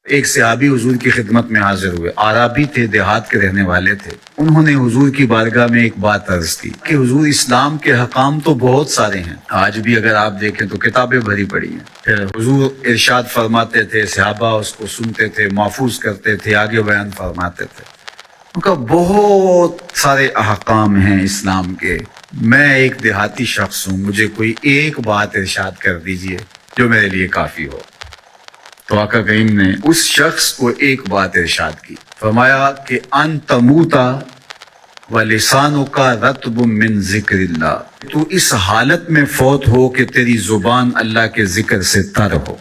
ایک صحابی حضور کی خدمت میں حاضر ہوئے، عربی تھے، دیہات کے رہنے والے تھے۔ انہوں نے حضور کی بارگاہ میں ایک بات عرض کی کہ حضور، اسلام کے حکام تو بہت سارے ہیں، آج بھی اگر آپ دیکھیں تو کتابیں بھری پڑی ہیں۔ پھر حضور ارشاد فرماتے تھے، صحابہ اس کو سنتے تھے، محفوظ کرتے تھے، آگے بیان فرماتے تھے۔ ان کا بہت سارے احکام ہیں اسلام کے، میں ایک دیہاتی شخص ہوں، مجھے کوئی ایک بات ارشاد کر دیجئے جو میرے لیے کافی ہو۔ تو آقا کریم نے اس شخص کو ایک بات ارشاد کی، فرمایا کہ ان تموتا ولسانک رطب من ذکر اللہ، تو اس حالت میں فوت ہو کہ تیری زبان اللہ کے ذکر سے تر ہو۔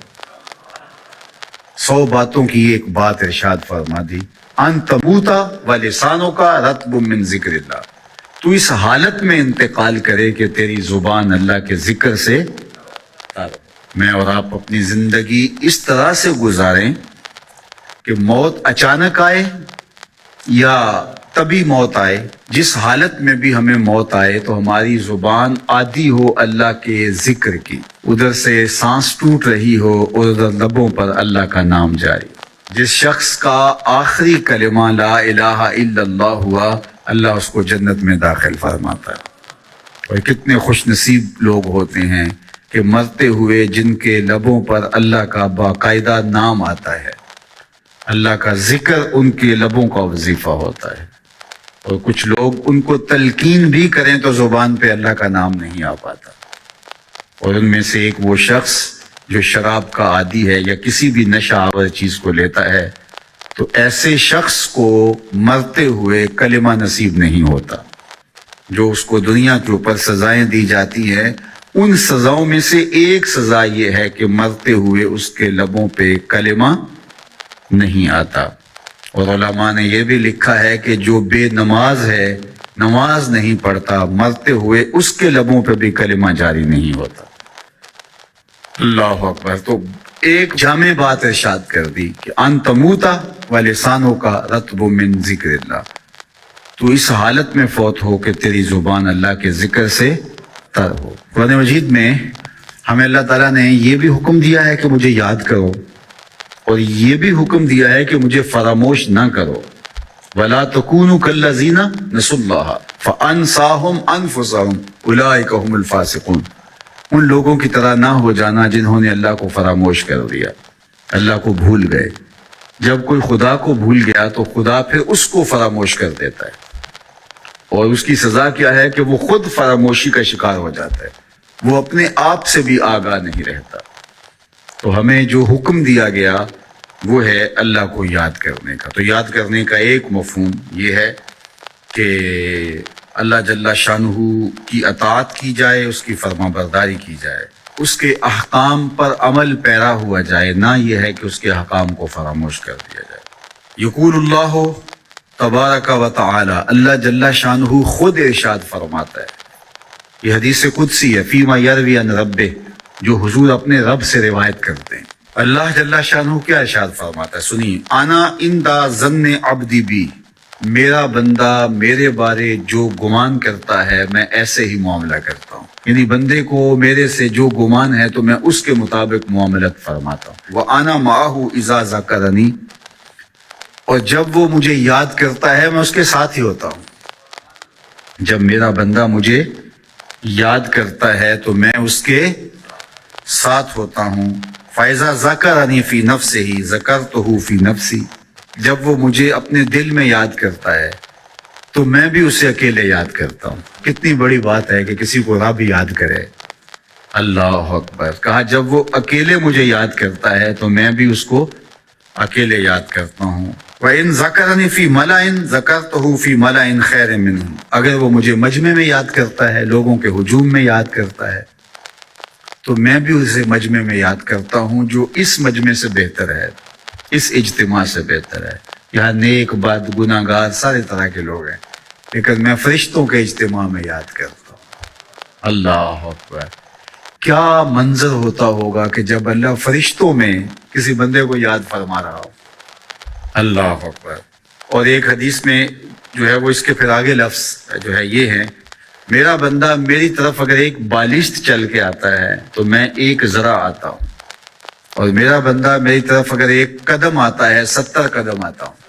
100 باتوں کی ایک بات ارشاد فرما دی، ان تموتا ولسانک رطب من ذکر اللہ، تو اس حالت میں انتقال کرے کہ تیری زبان اللہ کے ذکر سے تر ہو۔ میں اور آپ اپنی زندگی اس طرح سے گزاریں کہ موت اچانک آئے یا تبھی موت آئے، جس حالت میں بھی ہمیں موت آئے تو ہماری زبان عادی ہو اللہ کے ذکر کی، ادھر سے سانس ٹوٹ رہی ہو اور ادھر لبوں پر اللہ کا نام جاری۔ جس شخص کا آخری کلمہ لا الہ الا اللہ ہوا، اللہ اس کو جنت میں داخل فرماتا ہے۔ اور کتنے خوش نصیب لوگ ہوتے ہیں کہ مرتے ہوئے جن کے لبوں پر اللہ کا باقاعدہ نام آتا ہے، اللہ کا ذکر ان کے لبوں کا وظیفہ ہوتا ہے۔ اور کچھ لوگ ان کو تلقین بھی کریں تو زبان پہ اللہ کا نام نہیں آ پاتا۔ اور ان میں سے ایک وہ شخص جو شراب کا عادی ہے یا کسی بھی نشہ آور چیز کو لیتا ہے، تو ایسے شخص کو مرتے ہوئے کلمہ نصیب نہیں ہوتا۔ جو اس کو دنیا کے اوپر سزائیں دی جاتی ہیں، ان سزاؤں میں سے ایک سزا یہ ہے کہ مرتے ہوئے اس کے لبوں پہ کلمہ نہیں آتا۔ اور علماء نے یہ بھی لکھا ہے کہ جو بے نماز ہے، نماز نہیں پڑھتا، مرتے ہوئے اس کے لبوں پہ بھی کلمہ جاری نہیں ہوتا۔ اللہ اکبر۔ تو ایک جامع بات ارشاد کر دی کہ ان تموتا ولسانک رطب من ذکر اللہ، تو اس حالت میں فوت ہو کہ تیری زبان اللہ کے ذکر سے تر ہو۔ قرآن مجید میں ہمیں اللہ تعالیٰ نے یہ بھی حکم دیا ہے کہ مجھے یاد کرو، اور یہ بھی حکم دیا ہے کہ مجھے فراموش نہ کرو۔ وَلَا تَكُونُوا كَالَّذِينَ نَسُوا اللَّهَ فَأَنسَاهُمْ أَنفُسَهُمْ أُولَٰئِكَ هُمُ الْفَاسِقُونَ، ان لوگوں کی طرح نہ ہو جانا جنہوں نے اللہ کو فراموش کر دیا، اللہ کو بھول گئے۔ جب کوئی خدا کو بھول گیا تو خدا پھر اس کو فراموش کر دیتا ہے، اور اس کی سزا کیا ہے کہ وہ خود فراموشی کا شکار ہو جاتا ہے، وہ اپنے آپ سے بھی آگاہ نہیں رہتا۔ تو ہمیں جو حکم دیا گیا وہ ہے اللہ کو یاد کرنے کا۔ تو یاد کرنے کا ایک مفہوم یہ ہے کہ اللہ جل شانہ کی اطاعت کی جائے، اس کی فرما برداری کی جائے، اس کے احکام پر عمل پیرا ہوا جائے، نہ یہ ہے کہ اس کے احکام کو فراموش کر دیا جائے۔ یقول اللہ تبارک و تعالی، اللہ جل شانہ خود ارشاد فرماتا ہے، یہ حدیث قدسی ہے، فیما یروی عن ربہ، جو حضور اپنے رب سے روایت کرتے ہیں۔ اللہ جل شانہ کیا ارشاد فرماتا ہے، سنیے، انا عند ظن عبدی بی، میرا بندہ میرے بارے جو گمان کرتا ہے میں ایسے ہی معاملہ کرتا ہوں، یعنی بندے کو میرے سے جو گمان ہے تو میں اس کے مطابق معاملت فرماتا ہوں۔ وَأَنَا مَعَهُ إِذَا ذَكَرَنِي، اور جب وہ مجھے یاد کرتا ہے میں اس کے ساتھ ہی ہوتا ہوں۔ جب میرا بندہ مجھے یاد کرتا ہے تو میں اس کے ساتھ ہوتا ہوں۔ فَإِذَا ذَكَرَنِي فِي نَفْسِهِ ذَكَرْتُهُ فِي نَفْسِي، جب وہ مجھے اپنے دل میں یاد کرتا ہے تو میں بھی اسے اکیلے یاد کرتا ہوں۔ کتنی بڑی بات ہے کہ کسی کو رب یاد کرے۔ اللہ اکبر۔ کہا جب وہ اکیلے مجھے یاد کرتا ہے تو میں بھی اس کو اکیلے یاد کرتا ہوں۔ وَإِن ذَكَرَنِي فِي مَلَئٍ ذَكَرْتُهُ فِي مَلَئٍ خَيْرٍ مِّنْهُمْ، اگر وہ مجھے مجمع میں یاد کرتا ہے، لوگوں کے ہجوم میں یاد کرتا ہے، تو میں بھی اسے مجمع میں یاد کرتا ہوں جو اس مجمع سے بہتر ہے، اس اجتماع سے بہتر ہے۔ یہاں نیک بد گناہ گار سارے طرح کے لوگ ہیں، لیکن میں فرشتوں کے اجتماع میں یاد کرتا ہوں۔ اللہ اکبر۔ کیا منظر ہوتا ہوگا کہ جب اللہ فرشتوں میں کسی بندے کو یاد فرما رہا ہو۔ اللہ اکبر۔ اور ایک حدیث میں جو ہے وہ اس کے پھر آگے لفظ جو ہے یہ ہے، میرا بندہ میری طرف اگر ایک بالشت چل کے آتا ہے تو میں ایک ذرا آتا ہوں، اور میرا بندہ میری طرف اگر 1 قدم آتا ہے 70 قدم آتا ہوں،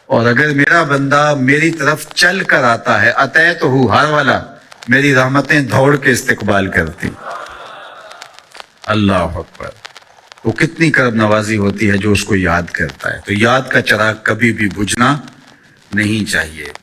اور اگر میرا بندہ میری طرف چل کر آتا ہے اتیت ہو ہر والا، میری رحمتیں دوڑ کے استقبال کرتی۔ اللہ اکبر، وہ کتنی کرم نوازی ہوتی ہے جو اس کو یاد کرتا ہے۔ تو یاد کا چراغ کبھی بھی بجھنا نہیں چاہیے۔